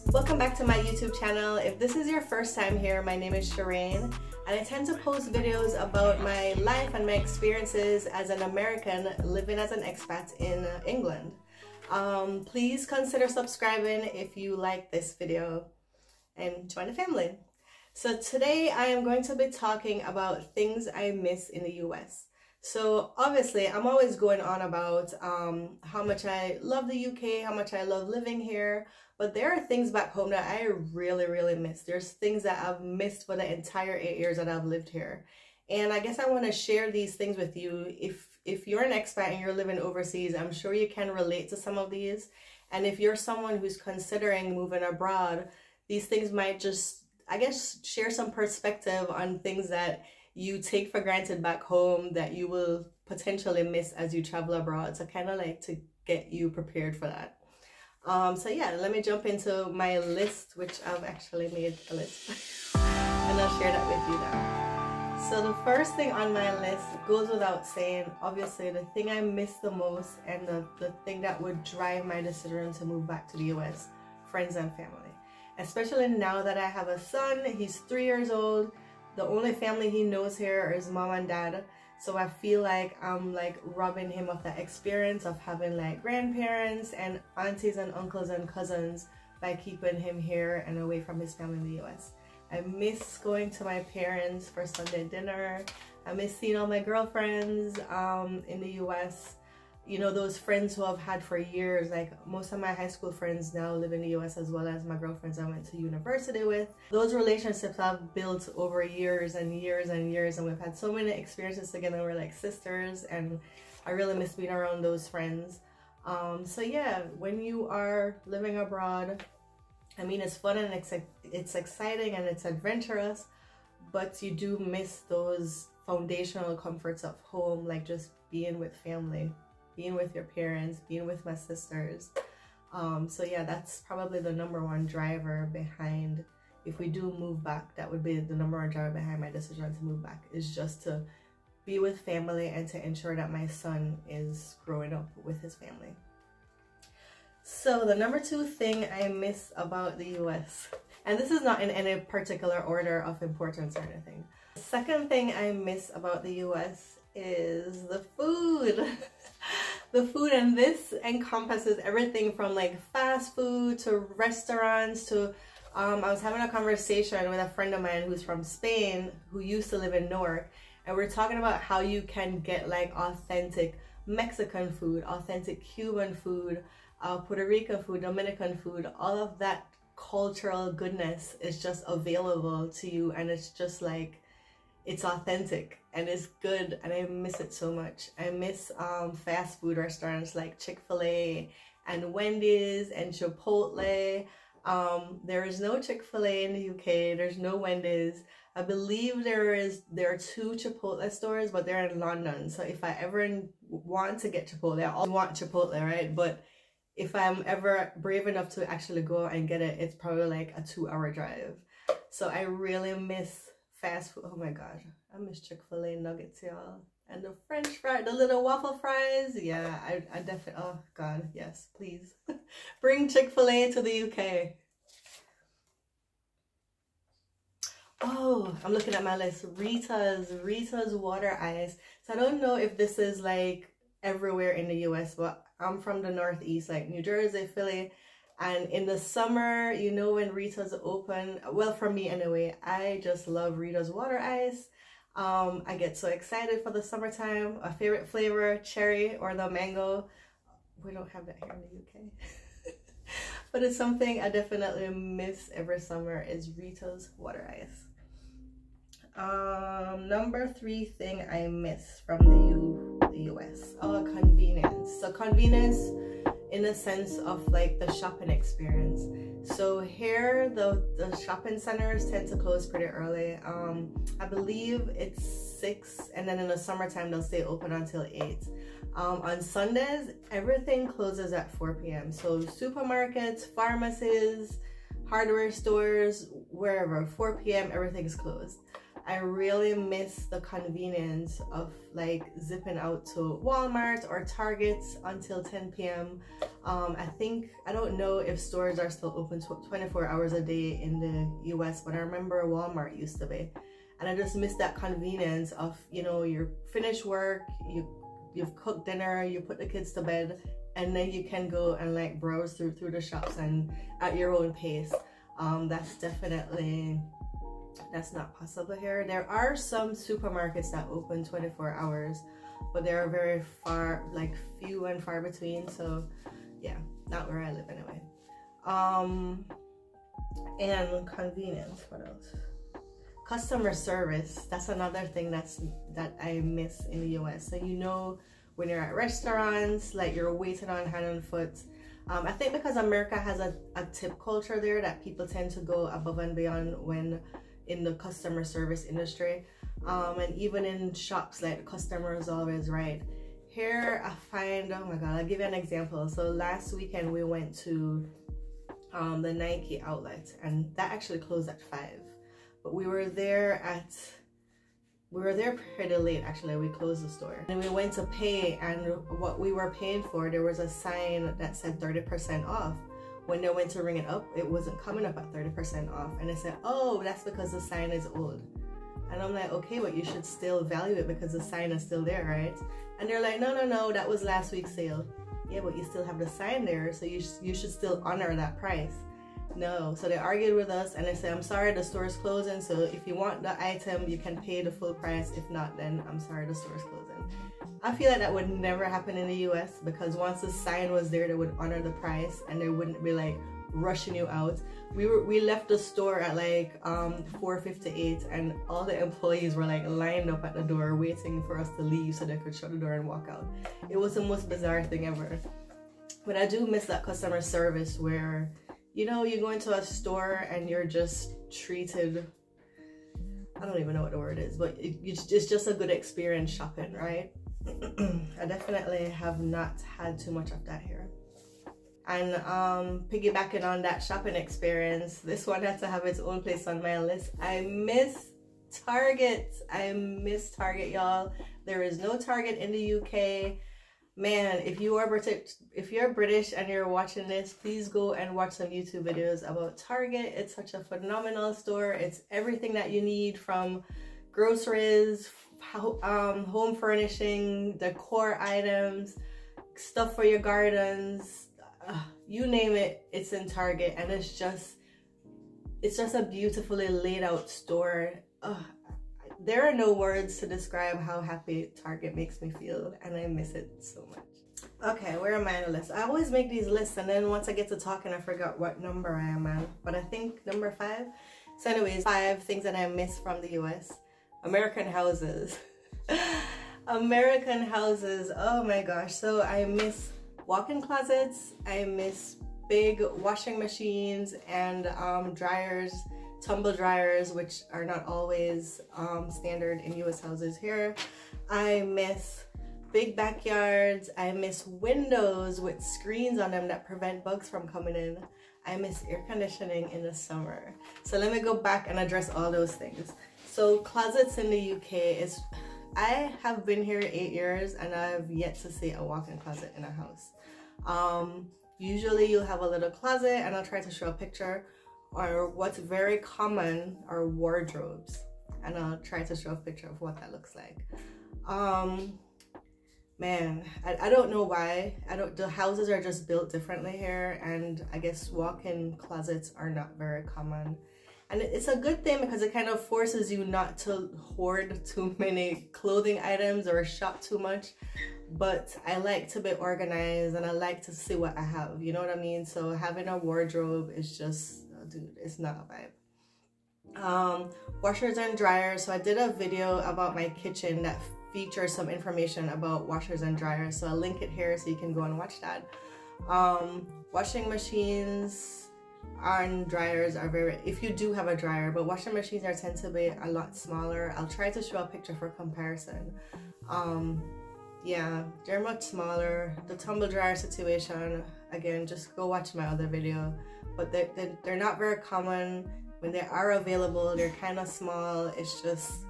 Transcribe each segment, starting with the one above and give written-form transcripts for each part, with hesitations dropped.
Welcome back to my YouTube channel. If this is your first time here, my name is Shireen, and I tend to post videos about my life and my experiences as an American living as an expat in England. Please consider subscribing if you like this video and join the family. So today I am going to be talking about things I miss in the US. So obviously I'm always going on about how much I love the UK, how much I love living here, but there are things back home that I really miss. There's things that I've missed for the entire 8 years that I've lived here. And I guess I want to share these things with you. If you're an expat and you're living overseas, I'm sure you can relate to some of these. And if you're someone who's considering moving abroad, these things might just, I guess, share some perspective on things that you take for granted back home that you will potentially miss as you travel abroad. So kind of like to get you prepared for that. So yeah, let me jump into my list, which I've actually made a list and I'll share that with you now. So the first thing on my list goes without saying, obviously the thing I miss the most and the thing that would drive my decision to move back to the US, friends and family. Especially now that I have a son, he's 3 years old. The only family he knows here is mom and dad. So I feel like I'm like robbing him of that experience of having like grandparents and aunties and uncles and cousins by keeping him here and away from his family in the US. I miss going to my parents for Sunday dinner. I miss seeing all my girlfriends in the US. You know, those friends who I've had for years, like most of my high school friends now live in the US, as well as my girlfriends I went to university with. Those relationships I've built over years and years and years, and we've had so many experiences together. We're like sisters, and I really miss being around those friends. So yeah, when you are living abroad, I mean, it's fun and it's exciting and it's adventurous, but you do miss those foundational comforts of home, like just being with family, being with your parents, being with my sisters. So yeah, that's probably the #1 driver behind, if we do move back, that would be the #1 driver behind my decision to move back, is just to be with family and to ensure that my son is growing up with his family. So the #2 thing I miss about the US, and this is not in any particular order of importance or anything. The second thing I miss about the US is the food. The food, and this encompasses everything from like fast food to restaurants to I was having a conversation with a friend of mine who's from Spain, who used to live in Newark, and we're talking about how you can get like authentic Mexican food, authentic Cuban food, Puerto Rican food, Dominican food. All of that cultural goodness is just available to you, and it's just like, it's authentic and it's good, and I miss it so much. I miss fast food restaurants like Chick-fil-A and Wendy's and Chipotle. There is no Chick-fil-A in the UK. There's no Wendy's. I believe there are 2 Chipotle stores, but they're in London. So if I ever want to get Chipotle, I always want Chipotle, right? But if I'm ever brave enough to actually go and get it, it's probably like a 2-hour drive. So I really miss fast food. Oh my god, I miss Chick-fil-A nuggets, y'all, and the French fries, the little waffle fries. Yeah, I definitely, oh god, yes, please bring Chick-fil-A to the UK. Oh, I'm looking at my list. Rita's water ice. So I don't know if this is like everywhere in the US, but I'm from the Northeast, like New Jersey, Philly. And in the summer, you know, when Rita's open, well, for me anyway, I just love Rita's water ice. I get so excited for the summertime. My favorite flavor, cherry or the mango. We don't have that here in the UK. But it's something I definitely miss every summer, is Rita's water ice. #3 thing I miss from the US. Oh, convenience. So convenience in a sense of like the shopping experience. So here the shopping centers tend to close pretty early. I believe it's 6, and then in the summertime they'll stay open until 8. On Sundays everything closes at 4 p.m. So supermarkets, pharmacies, hardware stores, wherever, 4 p.m. everything's closed. I really miss the convenience of like zipping out to Walmart or Target until 10 p.m. I don't know if stores are still open 24 hours a day in the US, but I remember Walmart used to be. And I just miss that convenience of, you know, you're finished work, you've cooked dinner, you put the kids to bed, and then you can go and like browse through the shops and at your own pace. That's not possible here. There are some supermarkets that open 24 hours, but they are very few and far between. So yeah, not where I live anyway. And convenience, what else? Customer service, that's another thing that I miss in the US. So you know, when you're at restaurants, like you're waiting on hand and foot. I think because America has a tip culture there, that people tend to go above and beyond when in the customer service industry. And even in shops, like the customer is always right. Here I find, oh my god, I'll give you an example. So last weekend we went to the Nike outlet, and that actually closed at 5. But we were there pretty late actually. We closed the store and we went to pay, and what we were paying for, there was a sign that said 30% off. When they went to ring it up, it wasn't coming up at 30% off, and they said, oh, that's because the sign is old. And I'm like, okay, but you should still value it because the sign is still there, right? And they're like, no, that was last week's sale. Yeah, but you still have the sign there, so you should still honor that price. No, so they argued with us, and they said, I'm sorry, the store is closing, so if you want the item, you can pay the full price. If not, then I'm sorry, the store is closing. I feel like that would never happen in the US, because once the sign was there, they would honor the price, and they wouldn't be like rushing you out. We left the store at like 4:58, and all the employees were like lined up at the door waiting for us to leave so they could shut the door and walk out. It was the most bizarre thing ever. But I do miss that customer service where, you know, you go into a store and you're just treated, I don't even know what the word is, but it's just a good experience shopping, right? I definitely have not had too much of that here. And piggybacking on that shopping experience, this one had to have its own place on my list. I miss Target. I miss Target, y'all. There is no Target in the UK. Man, if you're British and you're watching this, please go and watch some YouTube videos about Target. It's such a phenomenal store. It's everything that you need, from groceries, home furnishing, decor items, stuff for your gardens, you name it, it's in Target. And it's just a beautifully laid out store. There are no words to describe how happy Target makes me feel, and I miss it so much. Okay, where am I on the list? I always make these lists, and then once I get to talking, I forgot what number I am at, but I think number 5. So anyways, 5 things that I miss from the US. American houses. American houses, oh my gosh. So I miss walk-in closets, I miss big washing machines and dryers, tumble dryers, which are not always standard in US houses here. I miss big backyards. I miss windows with screens on them that prevent bugs from coming in. I miss air conditioning in the summer. So let me go back and address all those things. So closets in the UK is, I have been here 8 years and I've yet to see a walk-in closet in a house. Usually you'll have a little closet, and I'll try to show a picture, or what's very common are wardrobes, and I'll try to show a picture of what that looks like. Man, I don't know why. The houses are just built differently here, and I guess walk-in closets are not very common. And it's a good thing because it kind of forces you not to hoard too many clothing items or shop too much. But I like to be organized, and I like to see what I have, you know what I mean? So having a wardrobe is just, dude, it's not a vibe. Washers and dryers. So I did a video about my kitchen that features some information about washers and dryers, so I'll link it here so you can go and watch that. Washing machines and dryers are very, if you do have a dryer, but washing machines tend to be a lot smaller. I'll try to show a picture for comparison. Yeah, they're much smaller. The tumble dryer situation, again, just go watch my other video. But they're not very common. When they are available, they're kind of small. It's just,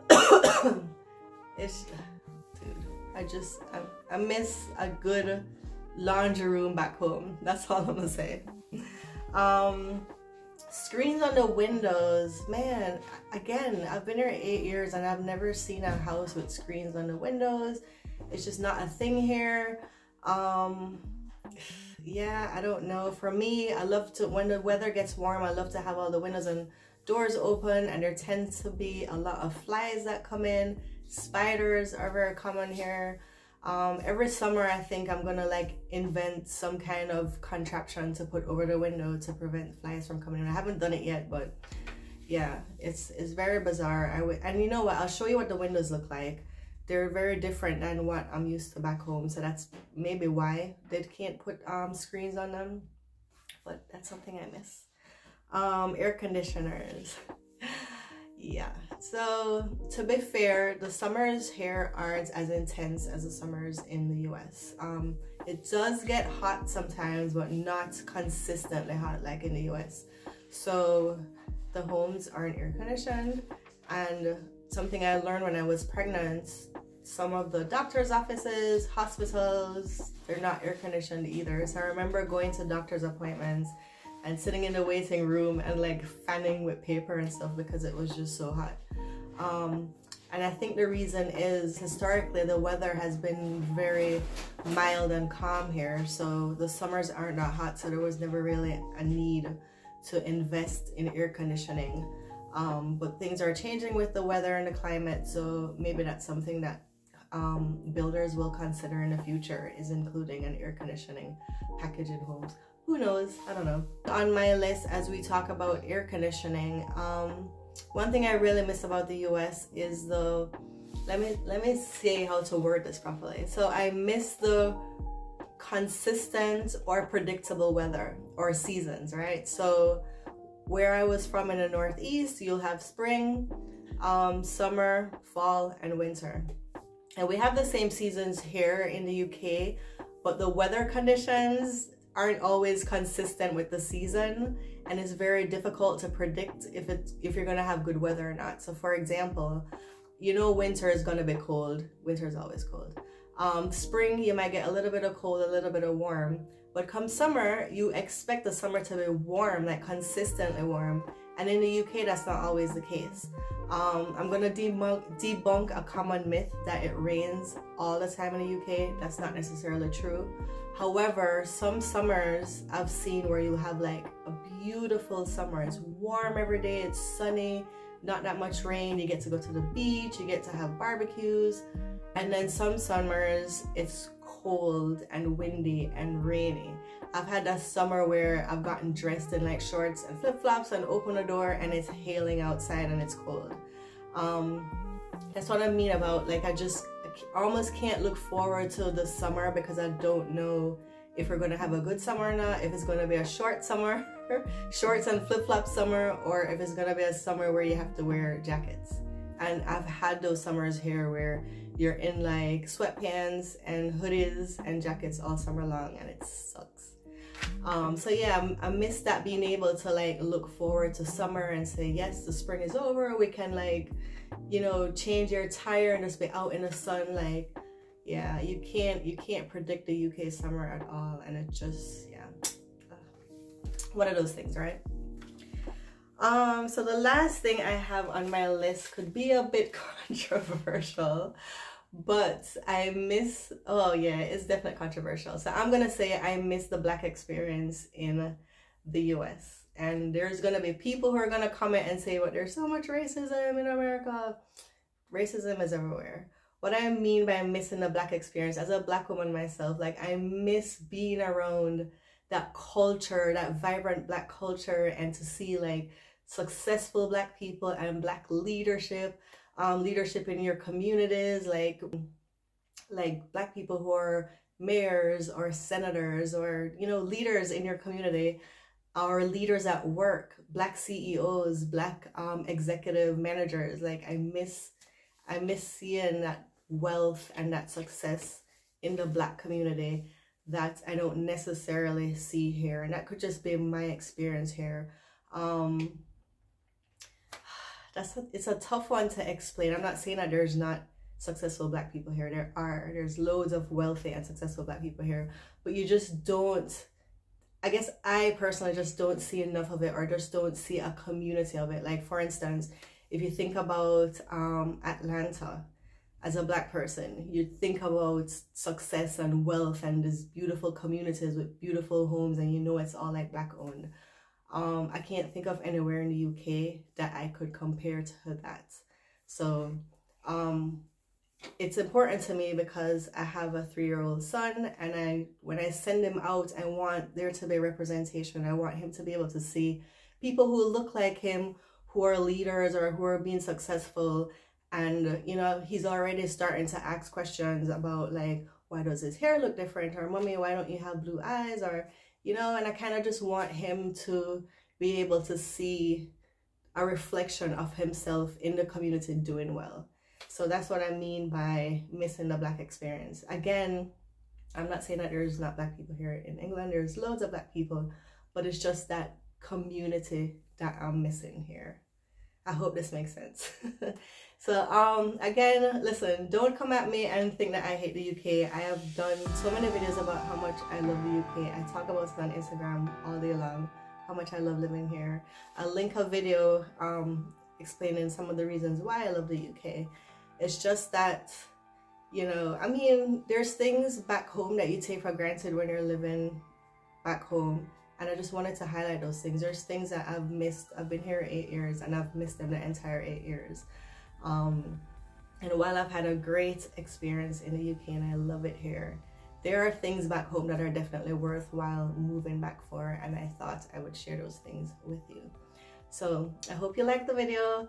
dude, I miss a good laundry room back home. That's all I'm gonna say. Screens on the windows, man, again, I've been here 8 years and I've never seen a house with screens on the windows. It's just not a thing here. Yeah, I don't know. For me, I love to, when the weather gets warm, I love to have all the windows and doors open, and there tends to be a lot of flies that come in. Spiders are very common here. Every summer I think I'm gonna like invent some kind of contraption to put over the window to prevent flies from coming in. I haven't done it yet, but yeah, it's very bizarre. And you know what, I'll show you what the windows look like. They're very different than what I'm used to back home, so that's maybe why they can't put screens on them, but that's something I miss. Air conditioners. Yeah, so to be fair, the summers here aren't as intense as the summers in the US. It does get hot sometimes, but not consistently hot like in the US. So the homes aren't air conditioned, and something I learned when I was pregnant, some of the doctor's offices, hospitals, they're not air conditioned either. So I remember going to doctor's appointments and sitting in the waiting room and like fanning with paper and stuff because it was just so hot. And I think the reason is historically the weather has been very mild and calm here, so the summers aren't that hot, so there was never really a need to invest in air conditioning. But things are changing with the weather and the climate, so maybe that's something that builders will consider in the future, is including an air conditioning package in homes. Who knows? I don't know. On my list, as we talk about air conditioning, one thing I really miss about the US is the, let me say how to word this properly. So I miss the consistent or predictable weather or seasons, right? So where I was from in the Northeast, you'll have spring, summer, fall, and winter. And we have the same seasons here in the UK, but the weather conditions aren't always consistent with the season, and it's very difficult to predict if you're gonna have good weather or not. So for example, you know winter is gonna be cold. Winter is always cold. Spring, you might get a little bit of cold, a little bit of warm, but come summer, you expect the summer to be warm, like consistently warm. And in the UK, that's not always the case. I'm gonna debunk a common myth that it rains all the time in the UK. That's not necessarily true. However, some summers I've seen where you have like a beautiful summer. It's warm every day, it's sunny, not that much rain. You get to go to the beach, you get to have barbecues. And then some summers it's cold and windy and rainy. I've had that summer where I've gotten dressed in like shorts and flip-flops and open the door and it's hailing outside and it's cold. That's what I mean about, like, I almost can't look forward to the summer because I don't know if we're gonna have a good summer or not, if it's gonna be a short summer, shorts and flip-flop summer, or if it's gonna be a summer where you have to wear jackets. And I've had those summers here where you're in like sweatpants and hoodies and jackets all summer long, and it sucks. So yeah, I miss that, being able to like look forward to summer and say, yes, the spring is over, we can like, you know, change your tire and just be out in the sun. Like, yeah, you can't predict the UK summer at all, and it just, yeah, one of those things, right? So the last thing I have on my list could be a bit controversial, but I miss, oh yeah, it's definitely controversial. So I'm gonna say I miss the Black experience in the US. And there's gonna be people who are gonna comment and say, but there's so much racism in America. Racism is everywhere. What I mean by missing the Black experience, as a Black woman myself, like I miss being around that culture, that vibrant Black culture, and to see like successful Black people and Black leadership, leadership in your communities, like Black people who are mayors or senators or, you know, leaders in your community, or leaders at work, Black CEOs, Black executive managers. Like I miss seeing that wealth and that success in the Black community that I don't necessarily see here, and that could just be my experience here. It's a tough one to explain. I'm not saying that there's not successful black people here. There's loads of wealthy and successful black people here, but you just don't, I guess I personally just don't see enough of it, or just don't see a community of it. Like, for instance, if you think about Atlanta, as a black person, you think about success and wealth and these beautiful communities with beautiful homes, and you know it's all like black owned. I can't think of anywhere in the UK that I could compare to that. So it's important to me because I have a 3-year-old son, and when I send him out, I want there to be representation. I want him to be able to see people who look like him, who are leaders or who are being successful. And you know, he's already starting to ask questions about, like, why does his hair look different, or mommy, why don't you have blue eyes, or you know. And I kind of just want him to be able to see a reflection of himself in the community doing well. So that's what I mean by missing the black experience. Again, I'm not saying that there's not black people here in England. There's loads of black people, but it's just that community that I'm missing here. I hope this makes sense. So again, listen, don't come at me and think that I hate the UK. I have done so many videos about how much I love the UK. I talk about it on Instagram all day long, how much I love living here. I'll link a video explaining some of the reasons why I love the UK. It's just that, you know, I mean, there's things back home that you take for granted when you're living back home. And I just wanted to highlight those things. There's things that I've missed. I've been here 8 years, and I've missed them the entire 8 years. And while I've had a great experience in the UK and I love it here, there are things back home that are definitely worthwhile moving back for, and I thought I would share those things with you. So I hope you liked the video.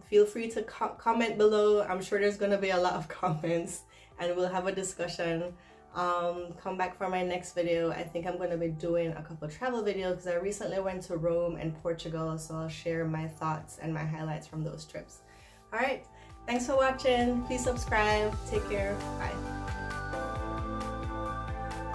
Feel free to comment below. I'm sure there's going to be a lot of comments, and we'll have a discussion. Come back for my next video. I think I'm going to be doing a couple travel videos because I recently went to Rome and Portugal, so I'll share my thoughts and my highlights from those trips. All right, thanks for watching. Please subscribe. Take care. Bye.